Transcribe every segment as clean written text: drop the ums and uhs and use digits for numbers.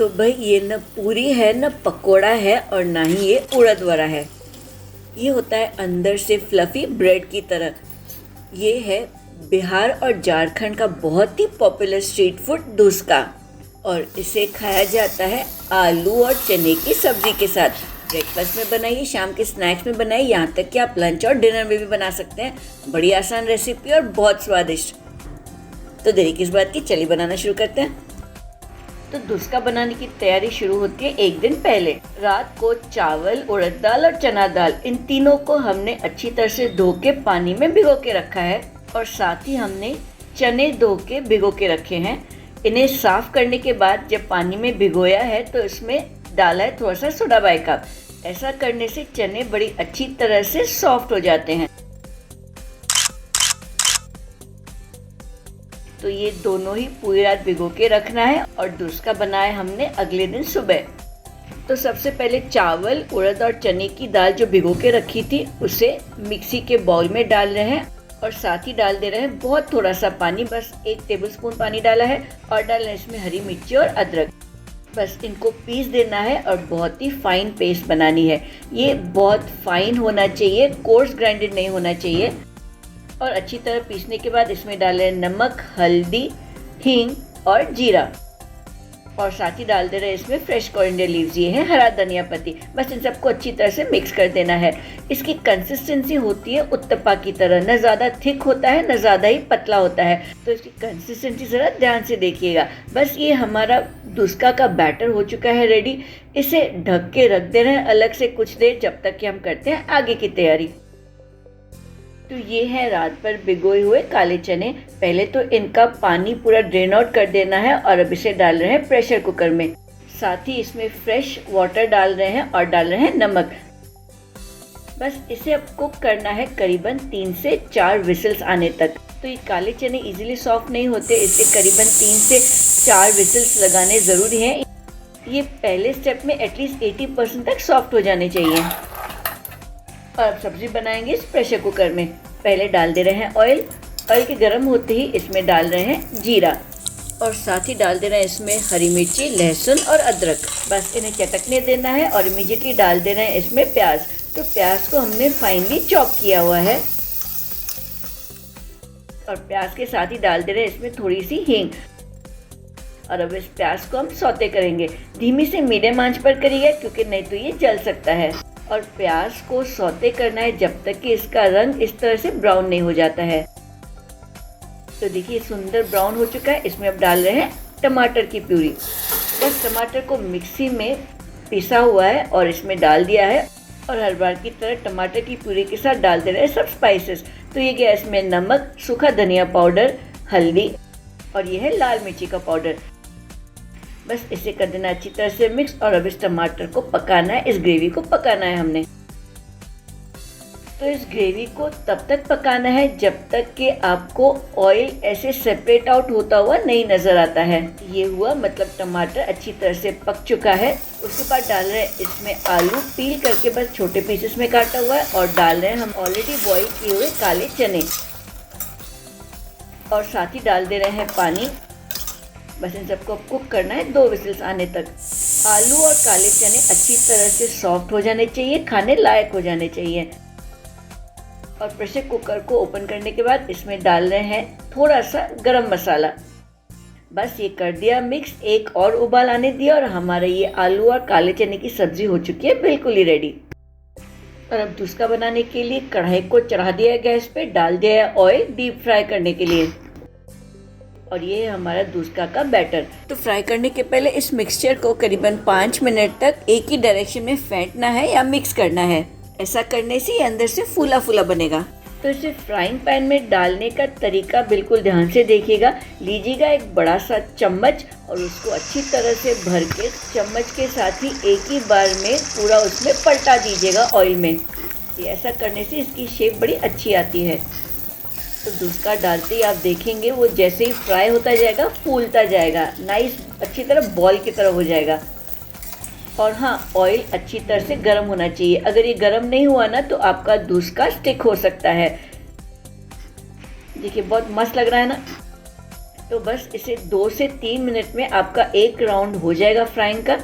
तो भाई ये न पूरी है, न पकोड़ा है, और ना ही ये उड़द वड़ा है। ये होता है अंदर से फ्लफी ब्रेड की तरह। ये है बिहार और झारखंड का बहुत ही पॉपुलर स्ट्रीट फूड धुसका, और इसे खाया जाता है आलू और चने की सब्जी के साथ। ब्रेकफास्ट में बनाइए, शाम के स्नैक्स में बनाइए, यहाँ तक कि आप लंच और डिनर में भी बना सकते हैं। बड़ी आसान रेसिपी और बहुत स्वादिष्ट। तो देरी किस बात की, चलिए बनाना शुरू करते हैं। तो धुसका बनाने की तैयारी शुरू होती है एक दिन पहले। रात को चावल, उड़द दाल और चना दाल, इन तीनों को हमने अच्छी तरह से धो के पानी में भिगो के रखा है, और साथ ही हमने चने धो के भिगो के रखे हैं। इन्हें साफ करने के बाद जब पानी में भिगोया है तो इसमें डाला है थोड़ा सा सोडा बाइकार्ब। ऐसा करने से चने बड़ी अच्छी तरह से सॉफ्ट हो जाते हैं। तो ये दोनों ही पूरी रात भिगो के रखना है, और धुसका बनाया हमने अगले दिन सुबह। तो सबसे पहले चावल, उड़द और चने की दाल जो भिगो के रखी थी उसे मिक्सी के बाउल में डाल रहे हैं, और साथ ही डाल दे रहे हैं बहुत थोड़ा सा पानी, बस 1 टेबलस्पून पानी डाला है, और डालना है इसमें हरी मिर्ची और अदरक। बस इनको पीस देना है और बहुत ही फाइन पेस्ट बनानी है। ये बहुत फाइन होना चाहिए, कोर्स ग्राइंडेड नहीं होना चाहिए। और अच्छी तरह पीसने के बाद इसमें डालें नमक, हल्दी, हींग और जीरा, और साथ ही डाल दे रहे हैं इसमें फ्रेश कोरिएंडर लीव्स, ये है हरा धनिया पत्ती। बस इन सबको अच्छी तरह से मिक्स कर देना है। इसकी कंसिस्टेंसी होती है उत्तपा की तरह, न ज़्यादा थिक होता है न ज़्यादा ही पतला होता है। तो इसकी कंसिस्टेंसी ज़रा ध्यान से देखिएगा। बस ये हमारा धुसका का बैटर हो चुका है रेडी। इसे ढक के रख दे रहे हैं अलग से कुछ देर, जब तक कि हम करते हैं आगे की तैयारी। तो ये है रात भर भिगोए हुए काले चने। पहले तो इनका पानी पूरा ड्रेन आउट कर देना है, और अब इसे डाल रहे हैं प्रेशर कुकर में। साथ ही इसमें फ्रेश वाटर डाल रहे हैं और डाल रहे हैं नमक। बस इसे अब कुक करना है करीबन 3 से 4 विसल्स आने तक। तो ये काले चने इजीली सॉफ्ट नहीं होते, इसलिए करीबन 3 से 4 विसल्स लगाने ज़रूरी हैं। ये पहले स्टेप में एटलीस्ट 80% तक सॉफ्ट हो जाने चाहिए। और अब सब्जी बनाएंगे इस प्रेशर कुकर में। पहले डाल दे रहे हैं ऑयल। ऑयल के गर्म होते ही इसमें डाल रहे हैं जीरा, और साथ ही डाल दे रहे हैं इसमें हरी मिर्ची, लहसुन और अदरक। बस इन्हें चटकने देना है, और इमीडिएटली डाल दे रहे हैं इसमें प्याज। तो प्याज को हमने फाइनली चॉप किया हुआ है, और प्याज के साथ ही डाल दे रहे हैं इसमें थोड़ी सी हींग। और अब इस प्याज को हम सौते करेंगे। धीमी से मीडियम आंच पर करिएगा, क्योंकि नहीं तो ये जल सकता है। और प्याज को सौते करना है जब तक कि इसका रंग इस तरह से ब्राउन नहीं हो जाता है। तो देखिए सुंदर ब्राउन हो चुका है। इसमें अब डाल रहे हैं टमाटर की प्यूरी। बस टमाटर को मिक्सी में पिसा हुआ है और इसमें डाल दिया है, और हर बार की तरह टमाटर की प्यूरी के साथ डाल दे रहे हैं सब स्पाइसेस। तो ये गया इसमें नमक, सूखा धनिया पाउडर, हल्दी, और ये है लाल मिर्ची का पाउडर। बस इसे कर देना अच्छी तरह से मिक्स, और अब इस टमाटर को पकाना है, इस ग्रेवी को पकाना है हमने। तो इस ग्रेवी को तब तक पकाना है जब तक कि आपको ऑयल ऐसे सेपरेट आउट होता हुआ नहीं नजर आता है। ये हुआ, मतलब टमाटर अच्छी तरह से पक चुका है। उसके बाद डाल रहे हैं इसमें आलू, पील करके बस छोटे पीसेस में काटा हुआ है, और डाल रहे हैं हम ऑलरेडी बॉईल किए हुए काले चने, और साथ ही डाल दे रहे हैं पानी। बस इन सबको कुक करना है 2 विसल्स आने तक। आलू और काले चने अच्छी तरह से सॉफ्ट हो जाने चाहिए, खाने लायक हो जाने चाहिए। और प्रेशर कुकर को ओपन करने के बाद इसमें डाल रहे हैं थोड़ा सा गरम मसाला। बस ये कर दिया मिक्स, एक और उबाल आने दिया, और हमारे ये आलू और काले चने की सब्जी हो चुकी है बिल्कुल ही रेडी। और अब धुसका बनाने के लिए कढ़ाई को चढ़ा दिया है गैस पे, डाल दिया है ऑयल डीप फ्राई करने के लिए। और ये है हमारा धुसका का बैटर। तो फ्राई करने के पहले इस मिक्सचर को करीबन 5 मिनट तक एक ही डायरेक्शन में फेंटना है या मिक्स करना है। ऐसा करने से ये अंदर से फूला फूला बनेगा। तो इसे फ्राइंग पैन में डालने का तरीका बिल्कुल ध्यान से देखिएगा। लीजिएगा एक बड़ा सा चम्मच, और उसको अच्छी तरह से भर के चम्मच के साथ ही एक ही बार में पूरा उसमें पलटा दीजिएगा ऑयल में। ये ऐसा करने से इसकी शेप बड़ी अच्छी आती है। तो धुसका डालते ही आप देखेंगे वो जैसे ही फ्राई होता जाएगा फूलता जाएगा, नाइस अच्छी तरह बॉल की तरह हो जाएगा। और हाँ, ऑयल अच्छी तरह से गर्म होना चाहिए। अगर ये गर्म नहीं हुआ ना तो आपका धुसका स्टिक हो सकता है। देखिए बहुत मस्त लग रहा है ना। तो बस इसे 2 से 3 मिनट में आपका एक राउंड हो जाएगा फ्राइंग का।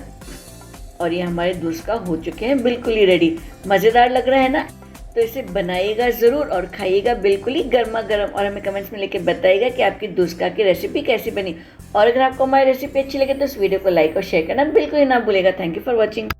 और ये हमारे डोसा हो चुके हैं बिल्कुल ही रेडी। मज़ेदार लग रहा है ना? तो इसे बनाइएगा ज़रूर और खाइएगा बिल्कुल ही गर्मा गर्म, और हमें कमेंट्स में लेके बताइएगा कि आपकी डोसा की रेसिपी कैसी बनी। और अगर आपको हमारी रेसिपी अच्छी लगे तो इस वीडियो को लाइक और शेयर करना बिल्कुल ही ना भूलेगा। Thank you for watching.